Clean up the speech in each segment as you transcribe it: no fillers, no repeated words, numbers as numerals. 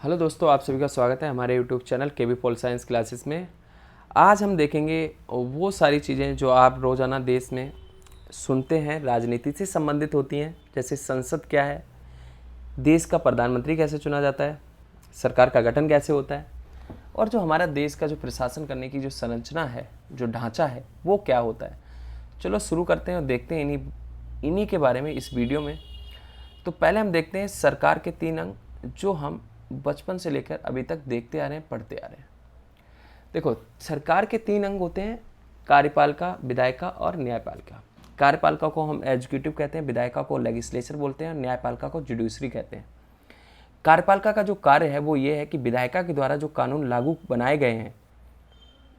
Hello दोस्तों, आप सभी का स्वागत है हमारे यूट्यूब चैनल केबी पोल साइंस क्लासेस में। आज हम देखेंगे वो सारी चीज़ें जो आप रोज़ाना देश में सुनते हैं, राजनीति से संबंधित होती हैं। जैसे संसद क्या है, देश का प्रधानमंत्री कैसे चुना जाता है, सरकार का गठन कैसे होता है, और जो हमारा देश का जो प्रशासन करने की जो संरचना है, जो ढांचा है, वो क्या होता है। चलो शुरू करते हैं और देखते हैं इन्हीं के बारे में इस वीडियो में। तो पहले हम देखते हैं सरकार के 3 अंग जो हम बचपन से लेकर अभी तक देखते आ रहे हैं, पढ़ते आ रहे हैं। देखो, सरकार के 3 अंग होते हैं, कार्यपालिका, विधायिका और न्यायपालिका। कार्यपालिका को हम एग्जीक्यूटिव कहते हैं, विधायिका को लेजिस्लेचर बोलते हैं और न्यायपालिका को जुडिशरी कहते हैं। कार्यपालिका का जो कार्य है वो ये है कि विधायिका के द्वारा जो कानून लागू बनाए गए हैं,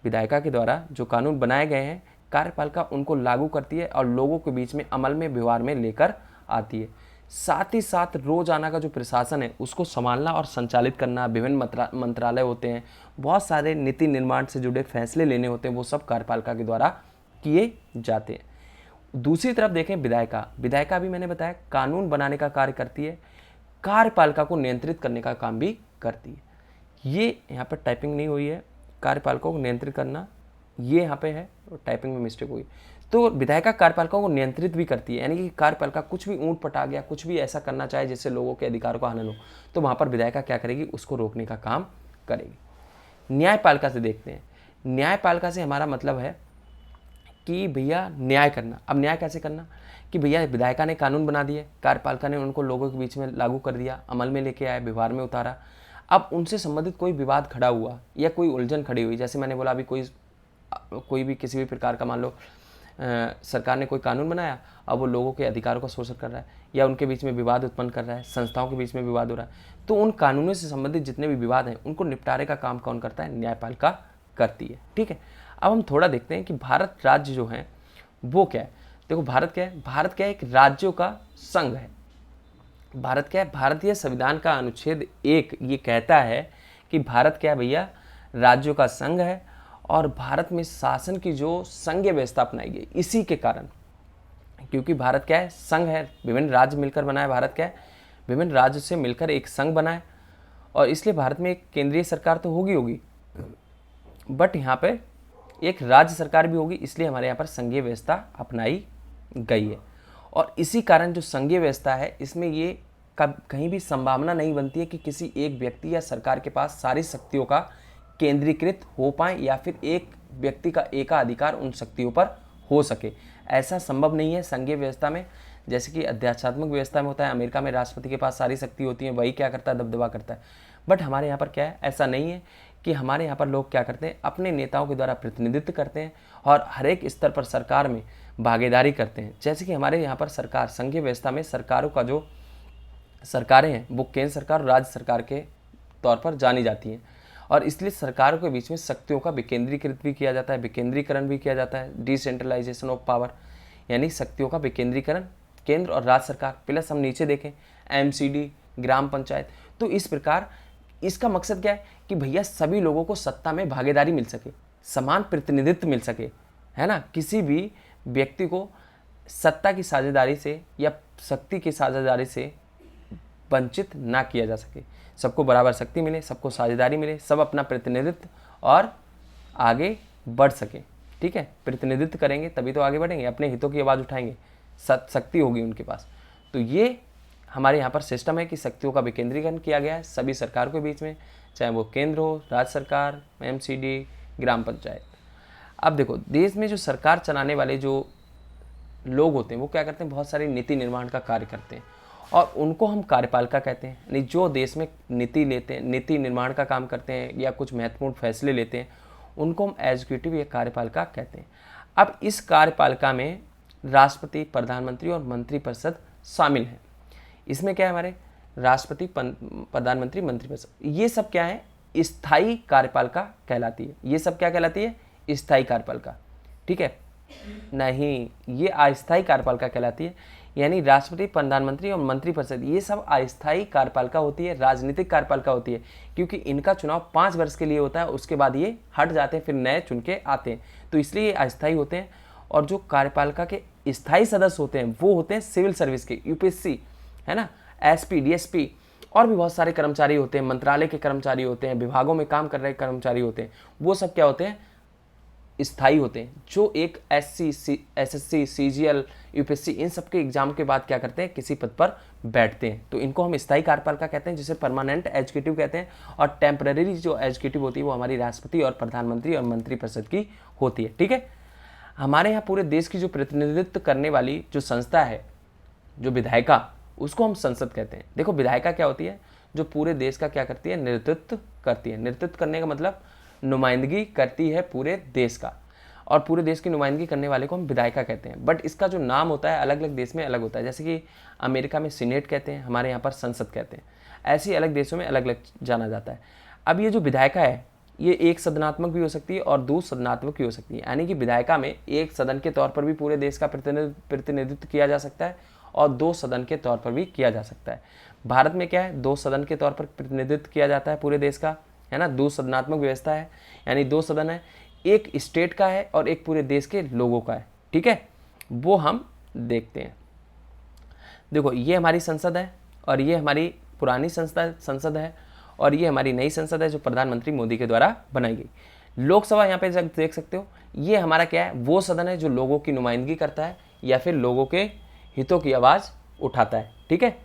विधायिका के द्वारा जो कानून बनाए गए हैं, कार्यपालिका उनको लागू करती है और लोगों के बीच में अमल में व्यवहार में लेकर आती है। साथ ही साथ रोजाना का जो प्रशासन है उसको संभालना और संचालित करना, विभिन्न मंत्रालय होते हैं, बहुत सारे नीति निर्माण से जुड़े फैसले लेने होते हैं, वो सब कार्यपालिका के द्वारा किए जाते हैं। दूसरी तरफ देखें विधायिका भी मैंने बताया कानून बनाने का कार्य करती है, कार्यपालिका को नियंत्रित करने का काम भी करती है। ये यहाँ पर टाइपिंग नहीं हुई है, कार्यपालिका को नियंत्रित करना ये यहाँ पे है, टाइपिंग में मिस्टेक हुई। तो विधायिका कार्यपालिका को नियंत्रित भी करती है, यानी कि कार्यपालिका कुछ भी ऊंट पटा गया, कुछ भी ऐसा करना चाहे जिससे लोगों के अधिकारों का हनन हो, तो वहाँ पर विधायिका क्या करेगी, उसको रोकने का काम करेगी। न्यायपालिका से देखते हैं। न्यायपालिका से हमारा मतलब है कि भैया न्याय करना। अब न्याय कैसे करना कि भैया विधायिका ने कानून बना दिए, कार्यपालिका ने उनको लोगों के बीच में लागू कर दिया, अमल में लेके आए, व्यवहार में उतारा। अब उनसे संबंधित कोई विवाद खड़ा हुआ या कोई उलझन खड़ी हुई, जैसे मैंने बोला अभी कोई भी किसी भी प्रकार का, मान लो सरकार ने कोई कानून बनाया, अब वो लोगों के अधिकारों का शोषण कर रहा है या उनके बीच में विवाद उत्पन्न कर रहा है, संस्थाओं के बीच में विवाद हो रहा है, तो उन कानूनों से संबंधित जितने भी विवाद हैं उनको निपटारे का काम कौन करता है, न्यायपालिका करती है। ठीक है, अब हम थोड़ा देखते हैं कि भारत राज्य जो है वो क्या है। देखो, भारत क्या है, भारत क्या है, एक राज्यों का संघ है। भारत क्या है, भारतीय संविधान का अनुच्छेद 1 ये कहता है कि भारत क्या है भैया, राज्यों का संघ है और भारत में शासन की जो संघीय व्यवस्था अपनाई गई इसी के कारण, क्योंकि भारत क्या है, संघ है, विभिन्न राज्य मिलकर बना है। भारत क्या है, विभिन्न राज्य से मिलकर एक संघ बना है और इसलिए भारत में एक केंद्रीय सरकार तो होगी, बट यहाँ पे एक राज्य सरकार भी होगी, इसलिए हमारे यहाँ पर संघीय व्यवस्था अपनाई गई है। और इसी कारण जो संघीय व्यवस्था है इसमें ये कहीं भी संभावना नहीं बनती है कि किसी एक व्यक्ति या सरकार के पास सारी शक्तियों का केंद्रीकृत हो पाए या फिर एक व्यक्ति का एकाधिकार उन शक्तियों पर हो सके। ऐसा संभव नहीं है संघीय व्यवस्था में, जैसे कि अध्यात्मक व्यवस्था में होता है। अमेरिका में राष्ट्रपति के पास सारी शक्ति होती है, वही क्या करता है, दबदबा करता है। बट हमारे यहाँ पर क्या है, ऐसा नहीं है कि हमारे यहाँ पर लोग क्या करते हैं, अपने नेताओं के द्वारा प्रतिनिधित्व करते हैं और हर एक स्तर पर सरकार में भागीदारी करते हैं। जैसे कि हमारे यहाँ पर सरकार, संघीय व्यवस्था में सरकारों का जो सरकारें हैं वो केंद्र सरकार और राज्य सरकार के तौर पर जानी जाती हैं और इसलिए सरकारों के बीच में शक्तियों का विकेंद्रीकृत भी किया जाता है, विकेंद्रीकरण भी किया जाता है, डिसेंट्रलाइजेशन ऑफ पावर, यानी शक्तियों का विकेंद्रीकरण केंद्र और राज्य सरकार। प्लस हम नीचे देखें एमसीडी, ग्राम पंचायत। तो इस प्रकार इसका मकसद क्या है कि भैया सभी लोगों को सत्ता में भागीदारी मिल सके, समान प्रतिनिधित्व मिल सके, है ना। किसी भी व्यक्ति को सत्ता की साझेदारी से या शक्ति की साझेदारी से वंचित ना किया जा सके, सबको बराबर शक्ति मिले, सबको साझेदारी मिले, सब अपना प्रतिनिधित्व और आगे बढ़ सके। ठीक है, प्रतिनिधित्व करेंगे तभी तो आगे बढ़ेंगे, अपने हितों की आवाज़ उठाएंगे, शक्ति होगी उनके पास। तो ये हमारे यहाँ पर सिस्टम है कि शक्तियों का विकेंद्रीकरण किया गया है सभी सरकार के बीच में, चाहे वो केंद्र हो, राज्य सरकार, एमसीडी, ग्राम पंचायत। अब देखो, देश में जो सरकार चलाने वाले जो लोग होते हैं वो क्या करते हैं, बहुत सारी नीति निर्माण का कार्य करते हैं और उनको हम कार्यपालिका कहते हैं। यानी जो देश में नीति लेते हैं, नीति निर्माण का काम करते हैं या कुछ महत्वपूर्ण फैसले लेते हैं, उनको हम एग्जीक्यूटिव या कार्यपालिका कहते हैं। अब इस कार्यपालिका में राष्ट्रपति, प्रधानमंत्री और मंत्रिपरिषद शामिल हैं। इसमें क्या है, हमारे राष्ट्रपति, प्रधानमंत्री, मंत्रिपरिषद, ये सब क्या है, स्थायी कार्यपालिका कहलाती है। ये सब क्या कहलाती है, स्थायी कार्यपालिका। ठीक है, नहीं, ये अस्थायी कार्यपालिका कहलाती है। यानी राष्ट्रपति, प्रधानमंत्री और मंत्रिपरिषद ये सब अस्थायी कार्यपालिका होती है, राजनीतिक कार्यपालिका होती है, क्योंकि इनका चुनाव 5 वर्ष के लिए होता है, उसके बाद ये हट जाते हैं, फिर नए चुन के आते हैं, तो इसलिए ये अस्थायी होते हैं। और जो कार्यपालिका के स्थायी सदस्य होते हैं वो होते हैं सिविल सर्विस के, यूपीएससी, है ना, एसपी, डीएसपी और भी बहुत सारे कर्मचारी होते हैं, मंत्रालय के कर्मचारी होते हैं, विभागों में काम कर रहे कर्मचारी होते हैं, वो सब क्या होते हैं, स्थायी होते हैं, जो एक SSC, CGL, UPSC इन सब के एग्जाम के बाद क्या करते हैं, किसी पद पर बैठते हैं। तो इनको हम स्थायी कार्यपालिका कहते हैं, जिसे परमानेंट एग्जीक्यूटिव कहते हैं। और टेम्पररी जो एग्जीक्यूटिव होती है वो हमारी राष्ट्रपति और प्रधानमंत्री और मंत्रिपरिषद की होती है। ठीक है, हमारे यहाँ पूरे देश की जो प्रतिनिधित्व करने वाली जो संस्था है, जो विधायिका, उसको हम संसद कहते हैं। देखो विधायिका क्या होती है, जो पूरे देश का क्या करती है, नेतृत्व करती है। नेतृत्व करने का मतलब नुमाइंदगी करती है पूरे देश का, और पूरे देश की नुमाइंदगी करने वाले को हम विधायिका कहते हैं। बट इसका जो नाम होता है अलग अलग देश में अलग होता है। जैसे कि अमेरिका में सीनेट कहते हैं, हमारे यहाँ पर संसद कहते हैं। ऐसे ही अलग देशों में अलग अलग जाना जाता है। अब ये जो विधायिका है, ये एक सदनात्मक भी हो सकती है और दो सदनात्मक भी हो सकती है। यानी कि विधायिका में एक सदन के तौर पर भी पूरे देश का प्रतिनिधित्व किया जा सकता है और दो सदन के तौर पर भी किया जा सकता है। भारत में क्या है, दो सदन के तौर पर प्रतिनिधित्व किया जाता है पूरे देश का, है ना। दो सदनात्मक व्यवस्था है, यानी दो सदन है, एक स्टेट का है और एक पूरे देश के लोगों का है। ठीक है, वो हम देखते हैं। देखो ये हमारी संसद है और ये हमारी पुरानी संसद है और ये हमारी नई संसद है जो प्रधानमंत्री मोदी के द्वारा बनाई गई। लोकसभा यहाँ पे देख सकते हो, ये हमारा क्या है, वो सदन है जो लोगों की नुमाइंदगी करता है या फिर लोगों के हितों की आवाज़ उठाता है। ठीक है,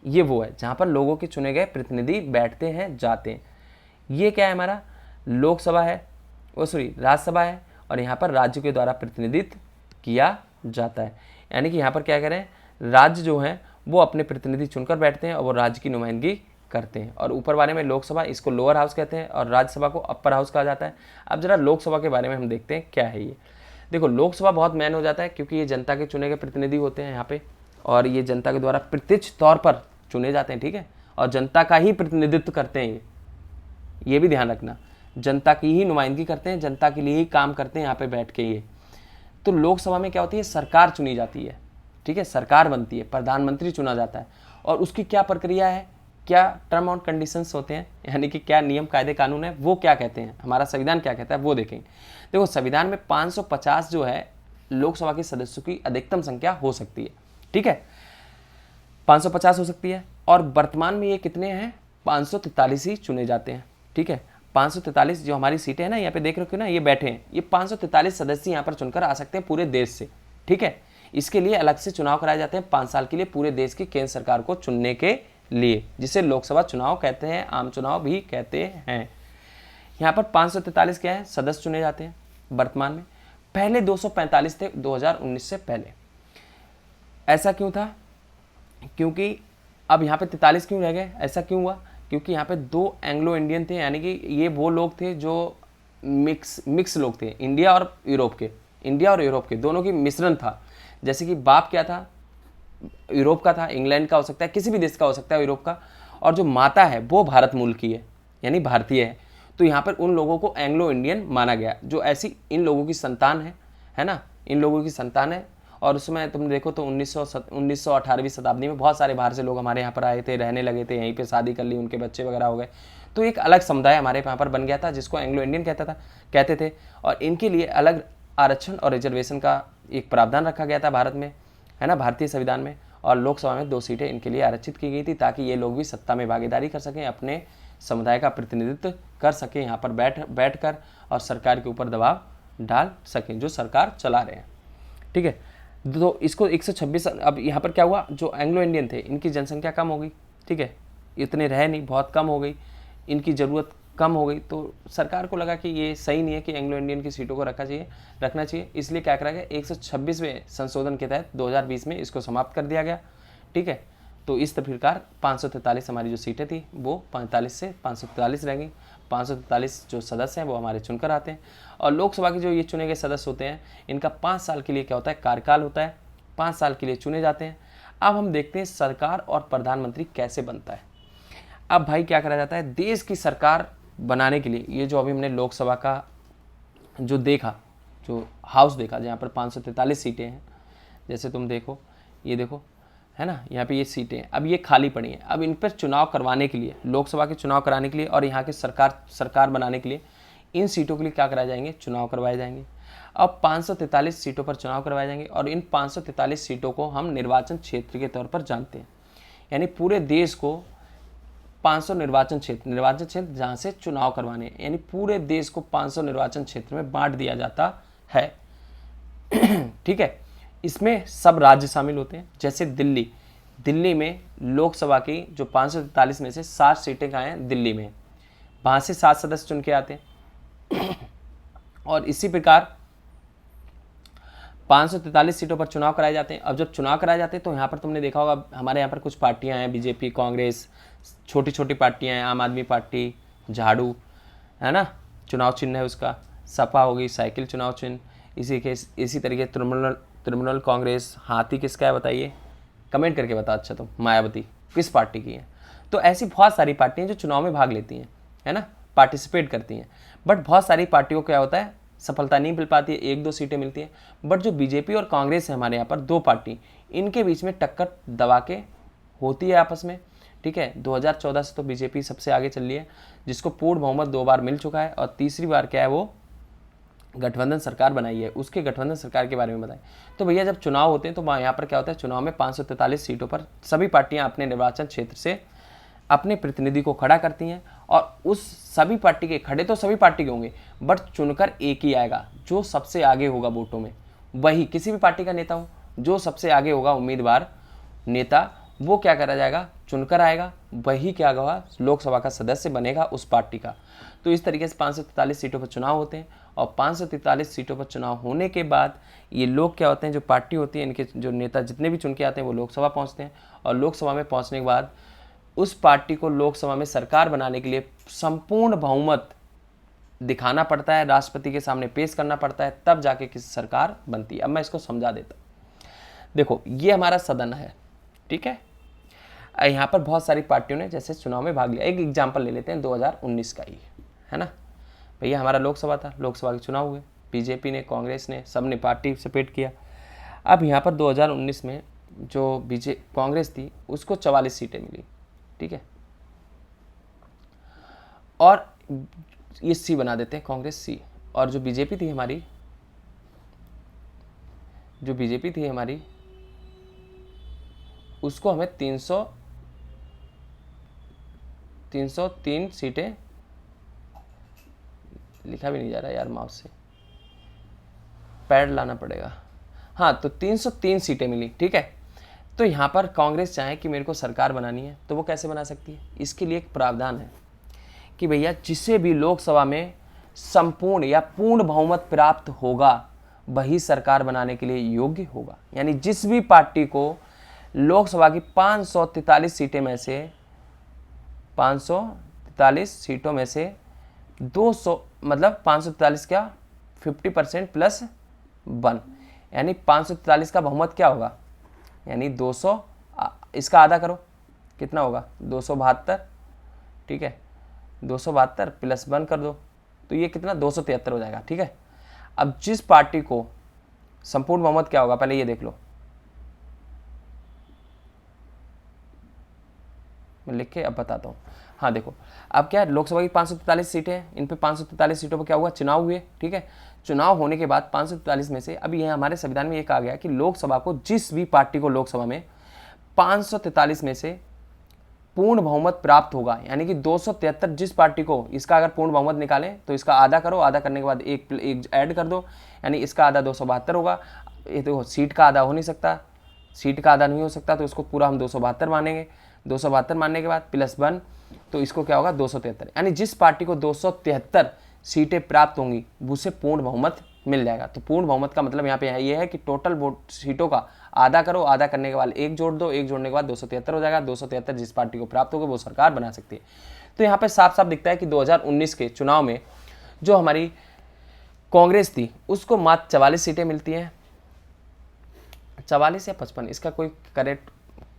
ये वो है जहाँ पर लोगों के चुने गए प्रतिनिधि बैठते हैं, जाते हैं। ये क्या है, हमारा लोकसभा है, राज्यसभा है, और यहाँ पर राज्य के द्वारा प्रतिनिधित्व किया जाता है। यानी कि यहाँ पर क्या करें, राज्य जो हैं वो अपने प्रतिनिधि चुनकर बैठते हैं और वो राज्य की नुमाइंदगी करते हैं। और ऊपर वाले में लोकसभा, इसको लोअर हाउस कहते हैं, और राज्यसभा को अपर हाउस कहा जाता है। अब जरा लोकसभा के बारे में हम देखते हैं क्या है ये। देखो लोकसभा बहुत मेन हो जाता है क्योंकि ये जनता के चुने गए प्रतिनिधि होते हैं यहाँ पे, और ये जनता के द्वारा प्रत्यक्ष तौर पर चुने जाते हैं। ठीक है, और जनता का ही प्रतिनिधित्व करते हैं, ये भी ध्यान रखना, जनता की ही नुमाइंदगी करते हैं, जनता के लिए ही काम करते हैं यहाँ पे बैठ के ये। तो लोकसभा में क्या होती है, सरकार चुनी जाती है। ठीक है, सरकार बनती है, प्रधानमंत्री चुना जाता है, और उसकी क्या प्रक्रिया है, क्या टर्म और कंडीशंस होते हैं, यानी कि क्या नियम कायदे कानून है, वो क्या कहते हैं, हमारा संविधान क्या कहता है, वो देखेंगे। देखो संविधान में 550 जो है लोकसभा के सदस्यों की अधिकतम संख्या हो सकती है। ठीक है, 550 हो सकती है, और वर्तमान में ये कितने हैं, 543 ही चुने जाते हैं। ठीक है, 543 जो हमारी सीटें हैं ना, यहाँ पे देख रहे हो ना, ये बैठे हैं, ये 543 सदस्य यहाँ पर चुनकर आ सकते हैं पूरे देश से। ठीक है, इसके लिए अलग से चुनाव कराए जाते हैं 5 साल के लिए पूरे देश की केंद्र सरकार को चुनने के लिए, जिसे लोकसभा चुनाव कहते हैं, आम चुनाव भी कहते हैं। यहाँ पर 543 क्या है, सदस्य चुने जाते हैं वर्तमान में। पहले 245 थे 2019 से पहले। ऐसा क्यों था, क्योंकि अब यहाँ पे 43 क्यों रह गए, ऐसा क्यों हुआ, क्योंकि यहाँ पे 2 एंग्लो इंडियन थे, यानी कि ये वो लोग थे जो मिक्स लोग थे, इंडिया और यूरोप के दोनों की मिश्रण था। जैसे कि बाप क्या था, यूरोप का था, इंग्लैंड का हो सकता है, किसी भी देश का हो सकता है यूरोप का, और जो माता है वो भारत मूल की है, यानी भारतीय है। तो यहाँ पर उन लोगों को एंग्लो इंडियन माना गया, जो ऐसी इन लोगों की संतान है ना, इन लोगों की संतान है। और उसमें तुम देखो तो 18वीं शताब्दी में बहुत सारे बाहर से लोग हमारे यहाँ पर आए थे, रहने लगे थे, यहीं पे शादी कर ली, उनके बच्चे वगैरह हो गए। तो एक अलग समुदाय हमारे यहाँ पर बन गया था जिसको एंग्लो इंडियन कहते थे, और इनके लिए अलग आरक्षण और रिजर्वेशन का एक प्रावधान रखा गया था भारत में, है ना, भारतीय संविधान में। और लोकसभा में 2 सीटें इनके लिए आरक्षित की गई थी ताकि ये लोग भी सत्ता में भागीदारी कर सकें, अपने समुदाय का प्रतिनिधित्व कर सकें यहाँ पर बैठ कर, और सरकार के ऊपर दबाव डाल सकें जो सरकार चला रहे हैं। ठीक है, तो इसको 126, अब यहाँ पर क्या हुआ, जो एंग्लो इंडियन थे इनकी जनसंख्या कम हो गई। ठीक है, इतने रहे नहीं, बहुत कम हो गई, इनकी ज़रूरत कम हो गई। तो सरकार को लगा कि ये सही नहीं है कि एंग्लो इंडियन की सीटों को रखना चाहिए, इसलिए क्या करा गया, 126वें संशोधन के तहत 2020 में इसको समाप्त कर दिया गया। ठीक है, तो इस प्रकार 543 हमारी जो सीटें थी वो 45 से 543 रह गई। 543 जो सदस्य हैं वो हमारे चुनकर आते हैं, और लोकसभा के जो ये चुने गए सदस्य होते हैं इनका 5 साल के लिए क्या होता है, कार्यकाल होता है, 5 साल के लिए चुने जाते हैं। अब हम देखते हैं सरकार और प्रधानमंत्री कैसे बनता है। अब भाई क्या करा जाता है, देश की सरकार बनाने के लिए, ये जो अभी हमने लोकसभा का जो देखा, जो हाउस देखा जहाँ पर 543 सीटें हैं, जैसे तुम देखो, ये देखो, है ना, यहाँ पे ये सीटें अब ये खाली पड़ी हैं। अब इन पर चुनाव करवाने के लिए, लोकसभा के चुनाव कराने के लिए और यहाँ के सरकार बनाने के लिए इन सीटों के लिए क्या कराए जाएंगे, चुनाव करवाए जाएंगे। अब 543 सीटों पर चुनाव करवाए जाएंगे, और इन 543 सीटों को हम निर्वाचन क्षेत्र के तौर पर जानते हैं। यानी पूरे देश को 500 निर्वाचन क्षेत्र जहाँ से चुनाव करवाने हैं, यानी पूरे देश को 500 निर्वाचन क्षेत्र में बांट दिया जाता है। ठीक है, इसमें सब राज्य शामिल होते हैं। जैसे दिल्ली में लोकसभा की जो 543 में से 60 सीटें कहाँ हैं, दिल्ली में, वहाँ से 7 सदस्य चुन के आते हैं। और इसी प्रकार 543 सीटों पर चुनाव कराए जाते हैं। अब जब चुनाव कराए जाते हैं तो यहाँ पर तुमने देखा होगा हमारे यहाँ पर कुछ पार्टियाँ हैं, बीजेपी, कांग्रेस, छोटी छोटी पार्टियाँ हैं, आम आदमी पार्टी, झाड़ू, है ना, चुनाव चिन्ह है उसका, सपा होगी, साइकिल चुनाव चिन्ह, इसी तरीके तृणमूल कांग्रेस, हाथी किसका है बताइए, कमेंट करके बता। अच्छा तुम मायावती किस पार्टी की है। तो ऐसी बहुत सारी पार्टियाँ जो चुनाव में भाग लेती हैं, है ना, पार्टिसिपेट करती हैं। बट बहुत सारी पार्टियों को क्या होता है, सफलता नहीं मिल पाती है, 1-2 सीटें मिलती हैं। बट जो बीजेपी और कांग्रेस है हमारे यहाँ पर, 2 पार्टी, इनके बीच में टक्कर दबा के होती है आपस में। ठीक है, 2014 से तो बीजेपी सबसे आगे चल रही है, जिसको पूर्ण बहुमत 2 बार मिल चुका है, और तीसरी बार क्या है, वो गठबंधन सरकार बनाई है। उसके गठबंधन सरकार के बारे में बताएं तो भैया जब चुनाव होते हैं तो यहाँ पर क्या होता है, चुनाव में 543 सीटों पर सभी पार्टियां अपने निर्वाचन क्षेत्र से अपने प्रतिनिधि को खड़ा करती हैं, और उस सभी पार्टी के खड़े तो सभी पार्टी के होंगे, बट चुनकर एक ही आएगा, जो सबसे आगे होगा वोटों में, वही किसी भी पार्टी का नेता हो, जो सबसे आगे होगा उम्मीदवार नेता, वो क्या करा जाएगा, चुनकर आएगा, वही क्या होगा, लोकसभा का सदस्य बनेगा उस पार्टी का। तो इस तरीके से 543 सीटों पर चुनाव होते हैं, और 543 सीटों पर चुनाव होने के बाद ये लोग क्या होते हैं, जो पार्टी होती है, इनके जो नेता जितने भी चुन के आते हैं वो लोकसभा पहुंचते हैं, और लोकसभा में पहुंचने के बाद उस पार्टी को लोकसभा में सरकार बनाने के लिए संपूर्ण बहुमत दिखाना पड़ता है, राष्ट्रपति के सामने पेश करना पड़ता है, तब जाके किसी सरकार बनती है। अब मैं इसको समझा देता हूँ। देखो ये हमारा सदन है, ठीक है, यहाँ पर बहुत सारी पार्टियों ने जैसे चुनाव में भाग लिया। एक एग्जाम्पल ले लेते हैं 2019 का ही, है ना भैया, हमारा लोकसभा था, लोकसभा के चुनाव हुए, बीजेपी ने, कांग्रेस ने, सब ने पार्टी सपेट किया। अब यहाँ पर 2019 में जो कांग्रेस थी उसको 44 सीटें मिली, ठीक है, और ये सी बना देते हैं, कांग्रेस सी, और जो बीजेपी थी हमारी, उसको हमें 303 सीटें, लिखा भी नहीं जा रहा यार माउस से, पैड लाना पड़ेगा, हाँ, तो 303 सीटें मिली, ठीक है। तो यहाँ पर कांग्रेस चाहे कि मेरे को सरकार बनानी है तो वो कैसे बना सकती है, इसके लिए एक प्रावधान है कि भैया जिसे भी लोकसभा में संपूर्ण या पूर्ण बहुमत प्राप्त होगा वही सरकार बनाने के लिए योग्य होगा। यानी जिस भी पार्टी को लोकसभा की 543 सीटें में से 543 सीटों में से 200 मतलब 543 क्या 50% प्लस 1 यानी 543 का बहुमत क्या होगा, यानी 200, इसका आधा करो कितना होगा 272, ठीक है, 272 प्लस 1 कर दो तो ये कितना 273 हो जाएगा, ठीक है। अब जिस पार्टी को संपूर्ण बहुमत क्या होगा पहले ये देख लो, मैं लिख के अब बताता हूँ। हाँ देखो, अब क्या है, लोकसभा की 543 सीटें हैं, इन पे 543 सीटों पर क्या हुआ, चुनाव हुए, ठीक है। चुनाव होने के बाद 543 में से अब ये हमारे संविधान में एक आ गया कि लोकसभा को जिस भी पार्टी को लोकसभा में 543 में से पूर्ण बहुमत प्राप्त होगा, यानी कि 273 जिस पार्टी को, इसका अगर पूर्ण बहुमत निकालें तो इसका आधा करो, आधा करने के बाद एक ऐड कर दो, यानी इसका आधा 272 होगा। ये देखो सीट का आधा हो नहीं सकता, सीट का आधा नहीं हो सकता तो इसको पूरा हम 272 मानेंगे, 272 मानने के बाद प्लस 1 तो इसको क्या होगा 273, यानी जिस पार्टी को 273 सीटें प्राप्त होंगी उसे पूर्ण बहुमत मिल जाएगा। तो पूर्ण बहुमत का मतलब यहाँ पे ये है कि टोटल वोट सीटों का आधा करो, आधा करने के बाद एक जोड़ दो, एक जोड़ने के बाद 273 हो जाएगा। 273 जिस पार्टी को प्राप्त होगा वो सरकार बना सकती है। तो यहाँ पे साफ साफ दिखता है कि 2019 के चुनाव में जो हमारी कांग्रेस थी उसको मात्र 44 सीटें मिलती हैं, 44 या 55, इसका कोई करेक्ट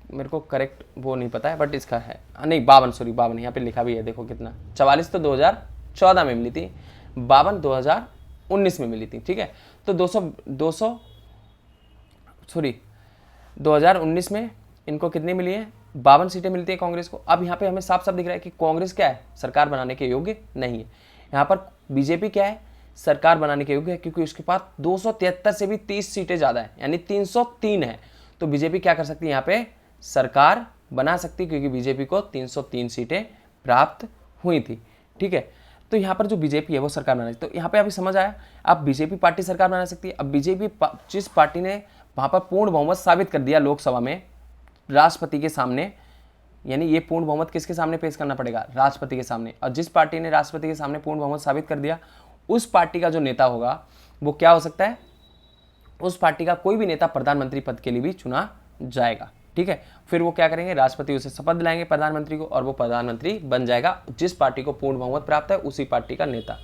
मेरे को करेक्ट वो नहीं पता है, बट इसका है नहीं 52 यहाँ पे लिखा भी है, देखो कितना 44 तो 2014 में मिली थी, 52 2019 में मिली थी, ठीक है। तो 2019 में इनको कितनी मिली है, 52 सीटें मिलती है कांग्रेस को। अब यहाँ पे हमें साफ साफ दिख रहा है कि कांग्रेस क्या है, सरकार बनाने के योग्य नहीं है। यहाँ पर बीजेपी क्या है, सरकार बनाने के योग्य है, क्योंकि उसके पास 273 से भी 30 सीटें ज़्यादा है, यानी 303 है। तो बीजेपी क्या कर सकती है, यहाँ पे सरकार बना सकती, क्योंकि बीजेपी को 303 सीटें प्राप्त हुई थी। ठीक है, तो यहाँ पर जो बीजेपी है वो सरकार बना सकती। तो यहाँ पे अभी समझ आया, अब बीजेपी पार्टी सरकार बना सकती है। अब बीजेपी जिस पार्टी ने वहाँ पर पूर्ण बहुमत साबित कर दिया लोकसभा में राष्ट्रपति के सामने, यानी ये पूर्ण बहुमत किसके सामने पेश करना पड़ेगा? राष्ट्रपति के सामने। और जिस पार्टी ने राष्ट्रपति के सामने पूर्ण बहुमत साबित कर दिया, उस पार्टी का जो नेता होगा वो क्या हो सकता है? उस पार्टी का कोई भी नेता प्रधानमंत्री पद के लिए भी चुना जाएगा। ठीक है, फिर वो क्या करेंगे? राष्ट्रपति उसे शपथ दिलाएंगे प्रधानमंत्री को, और वो प्रधानमंत्री बन जाएगा। जिस पार्टी को पूर्ण बहुमत प्राप्त है उसी पार्टी का नेता।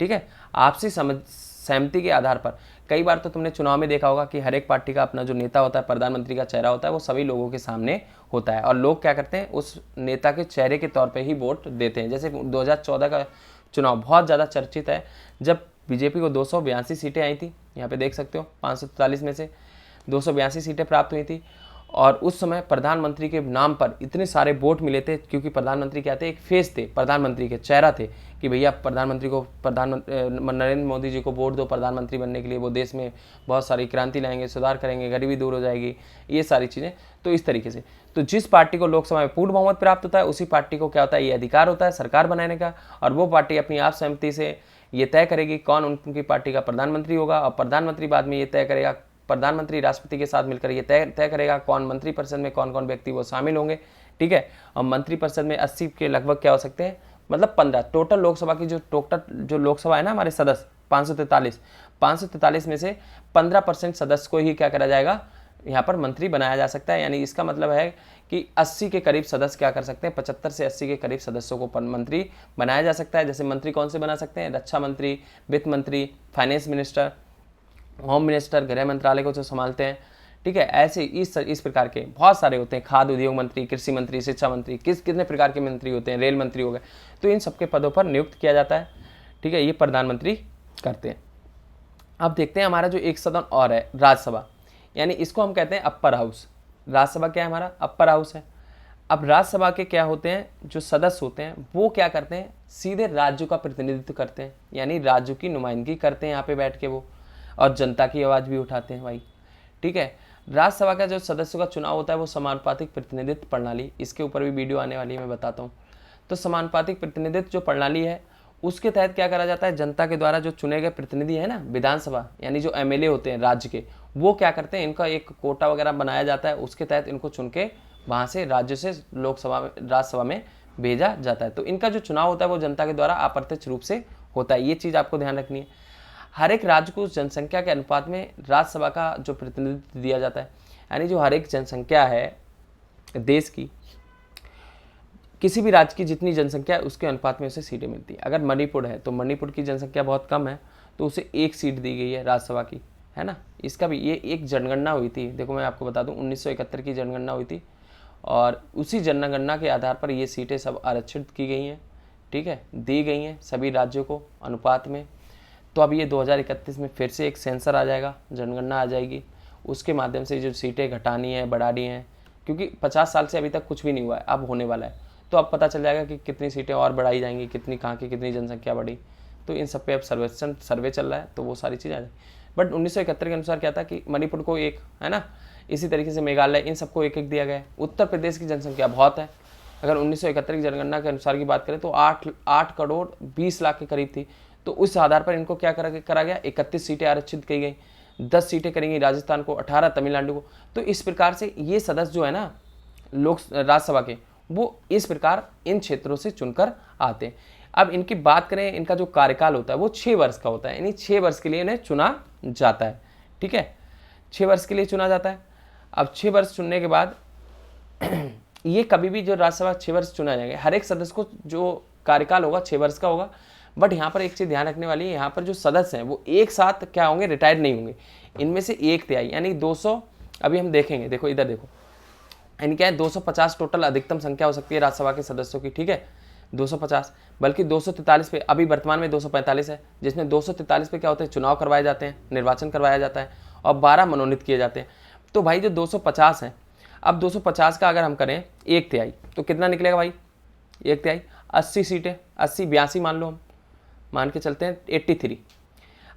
ठीक है, आपसी सहमति के आधार पर। कई बार तो तुमने चुनाव में देखा होगा कि हर एक पार्टी का अपना जो नेता होता है, प्रधानमंत्री का चेहरा होता है, वो सभी लोगों के सामने होता है, और लोग क्या करते हैं? उस नेता के चेहरे के तौर पर ही वोट देते हैं। जैसे 2014 का चुनाव बहुत ज़्यादा चर्चित है, जब बीजेपी को 282 सीटें आई थी। यहाँ पे देख सकते हो 543 में से 282 सीटें प्राप्त हुई थी, और उस समय प्रधानमंत्री के नाम पर इतने सारे वोट मिले थे, क्योंकि प्रधानमंत्री क्या थे? एक फेस थे, प्रधानमंत्री के चेहरा थे, कि भैया प्रधानमंत्री को नरेंद्र मोदी जी को वोट दो प्रधानमंत्री बनने के लिए, वो देश में बहुत सारी क्रांति लाएंगे, सुधार करेंगे, गरीबी दूर हो जाएगी, ये सारी चीज़ें। तो इस तरीके से तो जिस पार्टी को लोकसभा में पूर्ण बहुमत प्राप्त होता है उसी पार्टी को क्या होता है? ये अधिकार होता है सरकार बनाने का, और वो पार्टी अपनी आप सहमति से ये तय करेगी कौन उनकी पार्टी का प्रधानमंत्री होगा, और प्रधानमंत्री बाद में ये तय करेगा, प्रधानमंत्री राष्ट्रपति के साथ मिलकर ये तय करेगा कौन मंत्रिपरिषद में कौन कौन व्यक्ति वो शामिल होंगे। ठीक है, और मंत्रिपरिषद में 80 के लगभग क्या हो सकते हैं? मतलब 15 टोटल लोकसभा की जो लोकसभा है ना हमारे सदस्य 543 में से 15% सदस्य को ही क्या करा जाएगा? यहाँ पर मंत्री बनाया जा सकता है। यानी इसका मतलब है कि 80 के करीब सदस्य क्या कर सकते हैं? 75 से 80 के करीब सदस्यों को मंत्री बनाया जा सकता है। जैसे मंत्री कौन से बना सकते हैं? रक्षा मंत्री, वित्त मंत्री, फाइनेंस मिनिस्टर, होम मिनिस्टर, गृह मंत्रालय को जो संभालते हैं। ठीक है, ऐसे इस प्रकार के बहुत सारे होते हैं। खाद्य उद्योग मंत्री, कृषि मंत्री, शिक्षा मंत्री, कितने प्रकार के मंत्री होते हैं, रेल मंत्री हो गए। तो इन सबके पदों पर नियुक्त किया जाता है। ठीक है, ये प्रधानमंत्री करते हैं। अब देखते हैं हमारा जो एक सदन और है राज्यसभा, यानी इसको हम कहते हैं अपर हाउस। राज्यसभा क्या है? हमारा अपर हाउस है। अब राज्यसभा के क्या होते हैं? जो सदस्य होते हैं वो क्या करते हैं? सीधे राज्यों का प्रतिनिधित्व करते हैं, यानी राज्यों की नुमाइंदगी करते हैं यहाँ पे बैठ के वो, और जनता की आवाज़ भी उठाते हैं भाई। ठीक है, राज्यसभा का जो सदस्यों का चुनाव होता है वो समानुपातिक प्रतिनिधित्व प्रणाली, इसके ऊपर भी वीडियो आने वाली है, मैं बताता हूँ। तो समानुपातिक प्रतिनिधित्व जो प्रणाली है उसके तहत क्या करा जाता है? जनता के द्वारा जो चुने गए प्रतिनिधि है ना विधानसभा, यानी जो एमएलए होते हैं राज्य के, वो क्या करते हैं? इनका एक कोटा वगैरह बनाया जाता है, उसके तहत इनको चुन के वहाँ से राज्य से राज्यसभा में भेजा जाता है। तो इनका जो चुनाव होता है वो जनता के द्वारा अप्रत्यक्ष रूप से होता है। ये चीज़ आपको ध्यान रखनी है। हर एक राज्य को जनसंख्या के अनुपात में राज्यसभा का जो प्रतिनिधित्व दिया जाता है, यानी जो हर एक जनसंख्या है देश की, किसी भी राज्य की जितनी जनसंख्या है उसके अनुपात में उसे सीटें मिलती है। अगर मणिपुर है तो मणिपुर की जनसंख्या बहुत कम है तो उसे 1 सीट दी गई है राज्यसभा की, है ना। इसका भी ये एक जनगणना हुई थी, देखो मैं आपको बता दूं 1971 की जनगणना हुई थी, और उसी जनगणना के आधार पर ये सीटें सब आरक्षित की गई हैं। ठीक है, दी गई हैं सभी राज्यों को अनुपात में। तो अब ये 2031 में फिर से एक सेंसर आ जाएगा, जनगणना आ जाएगी, उसके माध्यम से जो सीटें घटानी है बढ़ानी है, क्योंकि 50 साल से अभी तक कुछ भी नहीं हुआ है, अब होने वाला है। तो अब पता चल जाएगा कि कितनी सीटें और बढ़ाई जाएंगी, कितनी कहाँ की कितनी जनसंख्या बढ़ी। तो इन सब पे अब सर्वे चल रहा है, तो वो सारी चीज़ें आ जाएगी। बट 1971 के अनुसार क्या था कि मणिपुर को एक, है ना, इसी तरीके से मेघालय, इन सबको एक एक दिया गया है। उत्तर प्रदेश की जनसंख्या बहुत है, अगर 1971 की जनगणना के अनुसार की बात करें तो 8 करोड़ 20 लाख के करीब थी। तो उस आधार पर इनको क्या करा गया, 31 सीटें आरक्षित की गई, 10 सीटें करेंगी राजस्थान को, 18 तमिलनाडु को। तो इस प्रकार से ये सदस्य जो है ना राज्यसभा के, वो इस प्रकार इन क्षेत्रों से चुनकर आते हैं। अब इनकी बात करें, इनका जो कार्यकाल होता है वो 6 वर्ष का होता है, यानी 6 वर्ष के लिए इन्हें चुना जाता है। ठीक है, 6 वर्ष के लिए चुना जाता है। अब 6 वर्ष चुनने के बाद ये कभी भी जो राज्यसभा 6 वर्ष चुना जाएगा, हर एक सदस्य को जो कार्यकाल होगा 6 वर्ष का होगा। बट यहाँ पर एक चीज़ ध्यान रखने वाली है, यहाँ पर जो सदस्य हैं वो एक साथ क्या होंगे, रिटायर्ड नहीं होंगे। इनमें से 1 तिहाई यानी 200, अभी हम देखेंगे, देखो इधर देखो, यानी क्या है 250 टोटल अधिकतम संख्या हो सकती है राज्यसभा के सदस्यों की। ठीक है, 250, बल्कि 243 पे, अभी वर्तमान में 245 है, जिसमें 243 पे क्या होता है, चुनाव करवाए जाते हैं, निर्वाचन करवाया जाता है, और 12 मनोनीत किए जाते हैं। तो भाई जो 250 है, अब 250 का अगर हम करें 1 तिहाई तो कितना निकलेगा भाई, 1 तिहाई 80 सीटें, 80 82 मान लो, हम मान के चलते हैं 83।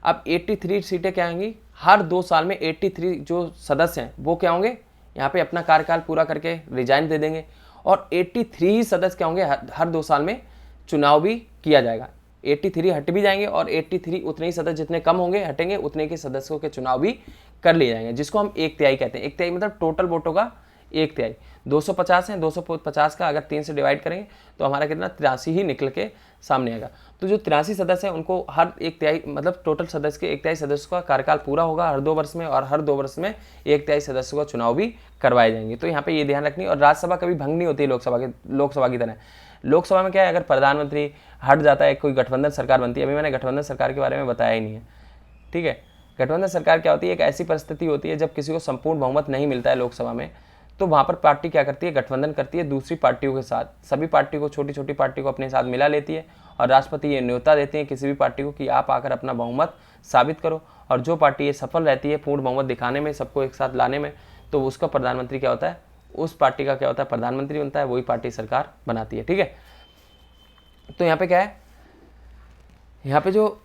अब 83 सीटें क्या होंगी, हर 2 साल में 83 जो सदस्य हैं वो क्या होंगे, यहाँ पे अपना कार्यकाल पूरा करके रिजाइन दे देंगे और 83 ही सदस्य क्या होंगे, हर 2 साल में चुनाव भी किया जाएगा। 83 हट भी जाएंगे और 83 उतने ही सदस्य जितने कम होंगे हटेंगे उतने के सदस्यों के चुनाव भी कर लिए जाएंगे, जिसको हम 1/3 कहते हैं। 1/3 मतलब टोटल वोटों का 1/3। 250 है, 250 का अगर 3 से डिवाइड करेंगे तो हमारा कितना 83 ही निकल के सामने आएगा। तो जो 83 सदस्य हैं उनको हर 1/3 मतलब टोटल सदस्य के 1/3 सदस्य का कार्यकाल पूरा होगा हर 2 वर्ष में, और हर 2 वर्ष में 1/3 सदस्यों का चुनाव भी करवाए जाएंगे। तो यहाँ पे ये ध्यान रखनी। और राज्यसभा कभी भंग नहीं होती लोकसभा की तरह। लोकसभा में क्या है, अगर प्रधानमंत्री हट जाता है, कोई गठबंधन सरकार बनती है, अभी मैंने गठबंधन सरकार के बारे में बताया ही नहीं है, ठीक है। गठबंधन सरकार क्या होती है, एक ऐसी परिस्थिति होती है जब किसी को संपूर्ण बहुमत नहीं मिलता है लोकसभा में, तो वहाँ पर पार्टी क्या करती है, गठबंधन करती है दूसरी पार्टियों के साथ। सभी पार्टियों को, छोटी छोटी पार्टी को अपने साथ मिला लेती है और राष्ट्रपति ये न्योता देते हैं किसी भी पार्टी को कि आप आकर अपना बहुमत साबित करो। और जो पार्टी ये सफल रहती है पूर्ण बहुमत दिखाने में, सबको एक साथ लाने में, तो उसका प्रधानमंत्री क्या होता है, उस पार्टी का क्या होता है, प्रधानमंत्री बनता है, वही पार्टी सरकार बनाती है, ठीक है। तो यहाँ पे क्या है, यहाँ पे जो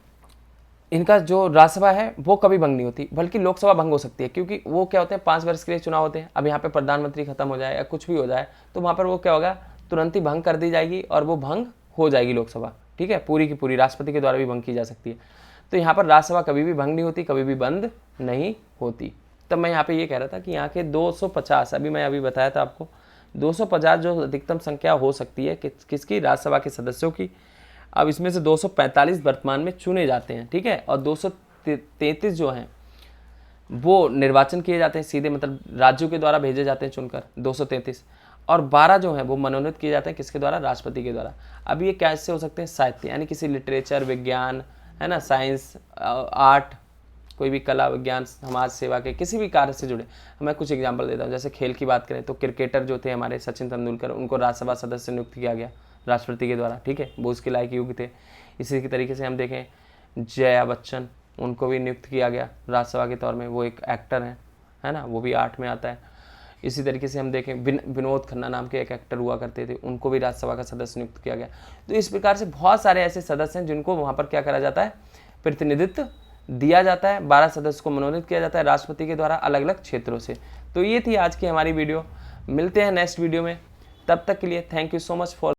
इनका जो राज्यसभा है वो कभी भंग नहीं होती, बल्कि लोकसभा भंग हो सकती है, क्योंकि वो क्या होते हैं 5 वर्ष के लिए चुनाव होते हैं। अब यहाँ पे प्रधानमंत्री खत्म हो जाए या कुछ भी हो जाए तो वहाँ पर वो क्या होगा, तुरंत ही भंग कर दी जाएगी और वो भंग हो जाएगी लोकसभा, ठीक है। पूरी की पूरी राष्ट्रपति के द्वारा भी भंग की जा सकती है। तो यहाँ पर राज्यसभा कभी भी भंग नहीं होती, कभी भी बंद नहीं होती। तब मैं यहाँ पे ये कह रहा था कि यहाँ के 250, अभी बताया था आपको, 250 जो अधिकतम संख्या हो सकती है किसकी, राज्यसभा के सदस्यों की। अब इसमें से 245 वर्तमान में चुने जाते हैं, ठीक है, और 233 जो हैं वो निर्वाचन किए जाते हैं सीधे, मतलब राज्यों के द्वारा भेजे जाते हैं चुनकर 233, और 12 जो हैं वो मनोनीत किए जाते हैं किसके द्वारा, राष्ट्रपति के द्वारा। अब ये कैसे हो सकते हैं, साहित्य यानी किसी लिटरेचर, विज्ञान, है ना, साइंस, आर्ट, कोई भी कला, विज्ञान, समाज सेवा के किसी भी कार्य से जुड़े। मैं कुछ एग्जांपल देता हूँ। जैसे खेल की बात करें तो क्रिकेटर जो थे हमारे सचिन तेंदुलकर, उनको राज्यसभा सदस्य नियुक्त किया गया राष्ट्रपति के द्वारा, ठीक है, वो उसके लायक योग्य थे। इसी के तरीके से हम देखें जया बच्चन, उनको भी नियुक्त किया गया राज्यसभा के तौर में, वो एक एक्टर हैं, है ना, वो भी आर्ट में आता है। इसी तरीके से हम देखें विनोद खन्ना नाम के एक एक्टर हुआ करते थे, उनको भी राज्यसभा का सदस्य नियुक्त किया गया। तो इस प्रकार से बहुत सारे ऐसे सदस्य हैं जिनको वहाँ पर क्या करा जाता है, प्रतिनिधित्व दिया जाता है। 12 सदस्य को मनोनीत किया जाता है राष्ट्रपति के द्वारा अलग अलग क्षेत्रों से। तो ये थी आज की हमारी वीडियो। मिलते हैं नेक्स्ट वीडियो में, तब तक के लिए thank you so much for